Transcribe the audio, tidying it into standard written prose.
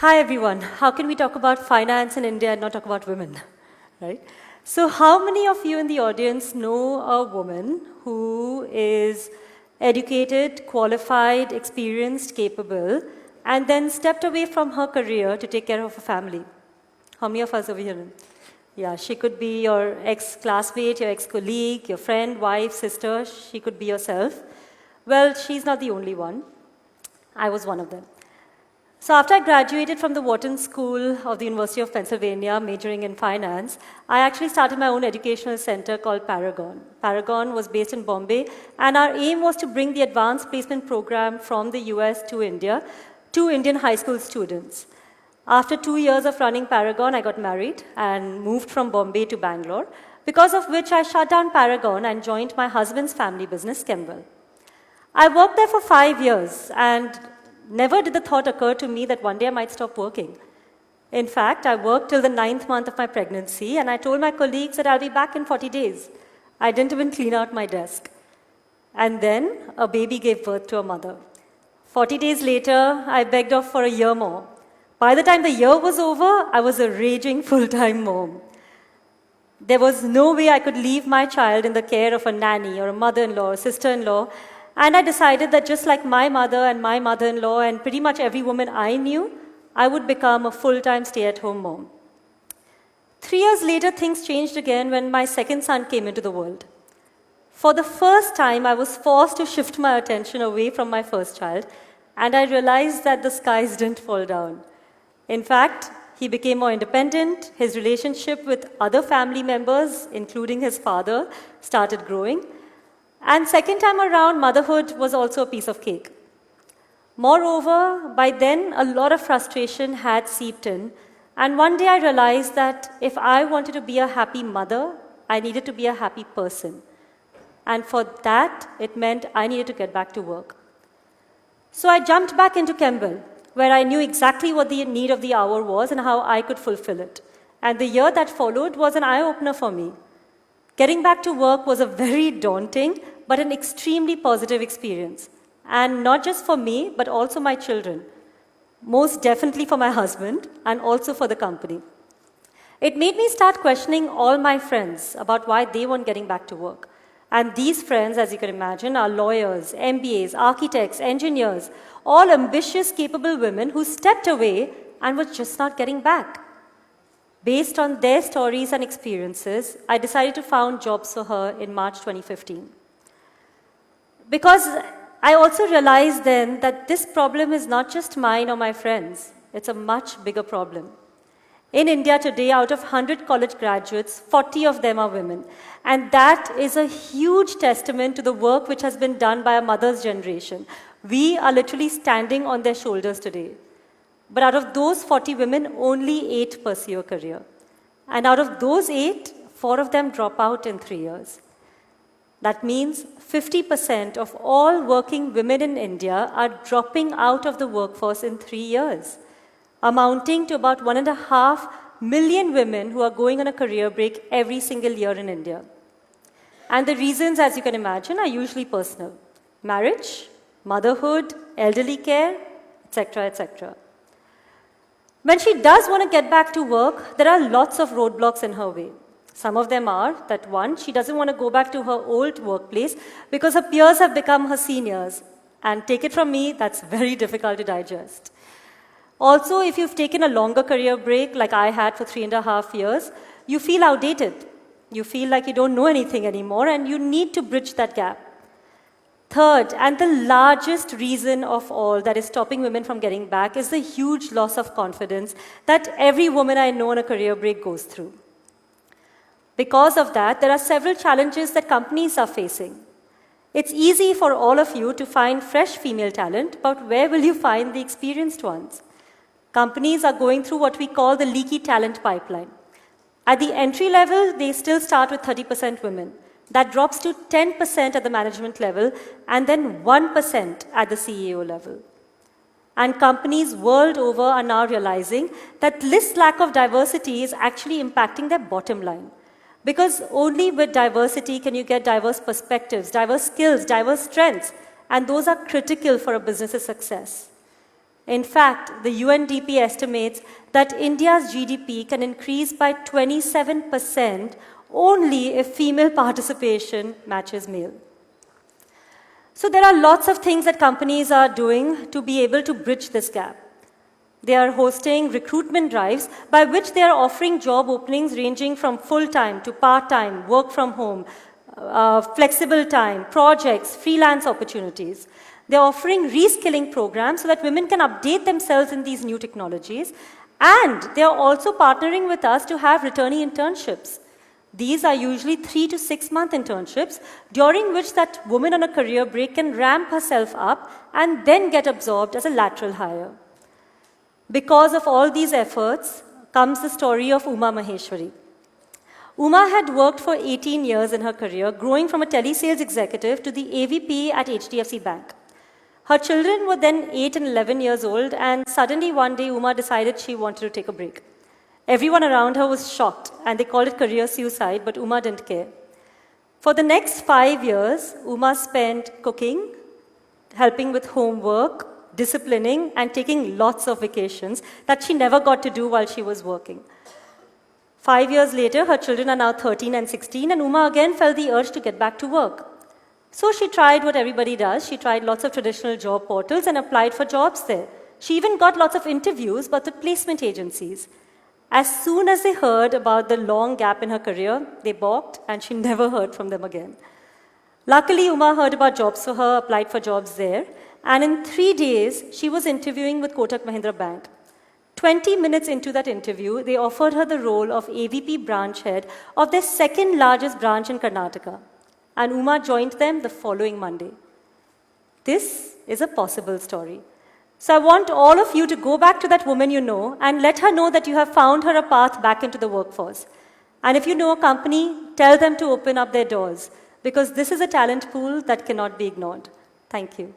Hi everyone. How can we talk about finance in India and not talk about women, right? So how many of you in the audience know a woman who is educated, qualified, experienced, capable, and then stepped away from her career to take care of her family? How many of us over here? Yeah, she could be your ex-classmate, your ex-colleague, your friend, wife, sister. She could be yourself. Well, she's not the only one. I was one of them. So after I graduated from the Wharton School of the University of Pennsylvania, majoring in finance, I actually started my own educational center called Paragon. Paragon was based in Bombay, and our aim was to bring the advanced placement program from the US to India to Indian high school students. After 2 years of running Paragon, I got married and moved from Bombay to Bangalore, because of which I shut down Paragon and joined my husband's family business, Kemble. I worked there for 5 years, and never did the thought occur to me that one day I might stop working. In fact, I worked till the 9th month of my pregnancy, and I told my colleagues that I'll be back in 40 days. I didn't even clean out my desk. And then a baby gave birth to a mother. 40 days later, I begged off for a year more. By the time the year was over, I was a raging full-time mom. There was no way I could leave my child in the care of a nanny or a mother-in-law or sister-in-law. And I decided that just like my mother and my mother-in-law and pretty much every woman I knew, I would become a full-time stay-at-home mom. 3 years later, things changed again when my second son came into the world. For the first time, I was forced to shift my attention away from my first child, and I realized that the skies didn't fall down. In fact, he became more independent, his relationship with other family members, including his father, started growing. And second time around, motherhood was also a piece of cake. Moreover, by then, a lot of frustration had seeped in. And one day I realized that if I wanted to be a happy mother, I needed to be a happy person. And for that, it meant I needed to get back to work. So I jumped back into Kemble, where I knew exactly what the need of the hour was and how I could fulfill it. And the year that followed was an eye-opener for me. Getting back to work was a very daunting, but an extremely positive experience. And not just for me, but also my children. Most definitely for my husband, and also for the company. It made me start questioning all my friends about why they weren't getting back to work. And these friends, as you can imagine, are lawyers, MBAs, architects, engineers, all ambitious, capable women who stepped away and were just not getting back. Based on their stories and experiences, I decided to found JobsForHer in March 2015. Because I also realized then that this problem is not just mine or my friends, it's a much bigger problem. In India today, out of 100 college graduates, 40 of them are women. And that is a huge testament to the work which has been done by our mother's generation. We are literally standing on their shoulders today. But out of those 40 women, only 8 pursue a career. And out of those 8, 4 of them drop out in 3 years. That means 50% of all working women in India are dropping out of the workforce in 3 years, amounting to about 1.5 million women who are going on a career break every single year in India. And the reasons, as you can imagine, are usually personal. Marriage, motherhood, elderly care, etc., etc. When she does want to get back to work, there are lots of roadblocks in her way. Some of them are that one, she doesn't want to go back to her old workplace because her peers have become her seniors. And take it from me, that's very difficult to digest. Also, if you've taken a longer career break like I had for 3.5 years, you feel outdated. You feel like you don't know anything anymore and you need to bridge that gap. Third, and the largest reason of all that is stopping women from getting back is the huge loss of confidence that every woman I know on a career break goes through. Because of that, there are several challenges that companies are facing. It's easy for all of you to find fresh female talent, but where will you find the experienced ones? Companies are going through what we call the leaky talent pipeline. At the entry level, they still start with 30% women. That drops to 10% at the management level and then 1% at the CEO level. And companies world over are now realizing that this lack of diversity is actually impacting their bottom line. Because only with diversity can you get diverse perspectives, diverse skills, diverse strengths, and those are critical for a business's success. In fact, the UNDP estimates that India's GDP can increase by 27% only if female participation matches male. So there are lots of things that companies are doing to be able to bridge this gap. They are hosting recruitment drives by which they are offering job openings ranging from full-time to part-time, work from home, flexible time, projects, freelance opportunities. They're offering reskilling programs so that women can update themselves in these new technologies. And they're also partnering with us to have returnee internships. These are usually 3 to 6 month internships during which that woman on a career break can ramp herself up and then get absorbed as a lateral hire. Because of all these efforts comes the story of Uma Maheshwari. Uma had worked for 18 years in her career, growing from a telesales executive to the AVP at HDFC Bank. Her children were then 8 and 11 years old, and suddenly one day Uma decided she wanted to take a break. Everyone around her was shocked, and they called it career suicide, but Uma didn't care. For the next 5 years, Uma spent cooking, helping with homework, disciplining, and taking lots of vacations that she never got to do while she was working. 5 years later, her children are now 13 and 16, and Uma again felt the urge to get back to work. So she tried what everybody does. She tried lots of traditional job portals and applied for jobs there. She even got lots of interviews, but with placement agencies. As soon as they heard about the long gap in her career, they balked, and she never heard from them again. Luckily, Uma heard about JobsForHer, applied for jobs there, and in 3 days, she was interviewing with Kotak Mahindra Bank. 20 minutes into that interview, they offered her the role of AVP branch head of their second largest branch in Karnataka. And Uma joined them the following Monday. This is a possible story. So I want all of you to go back to that woman you know and let her know that you have found her a path back into the workforce. And if you know a company, tell them to open up their doors, because this is a talent pool that cannot be ignored. Thank you.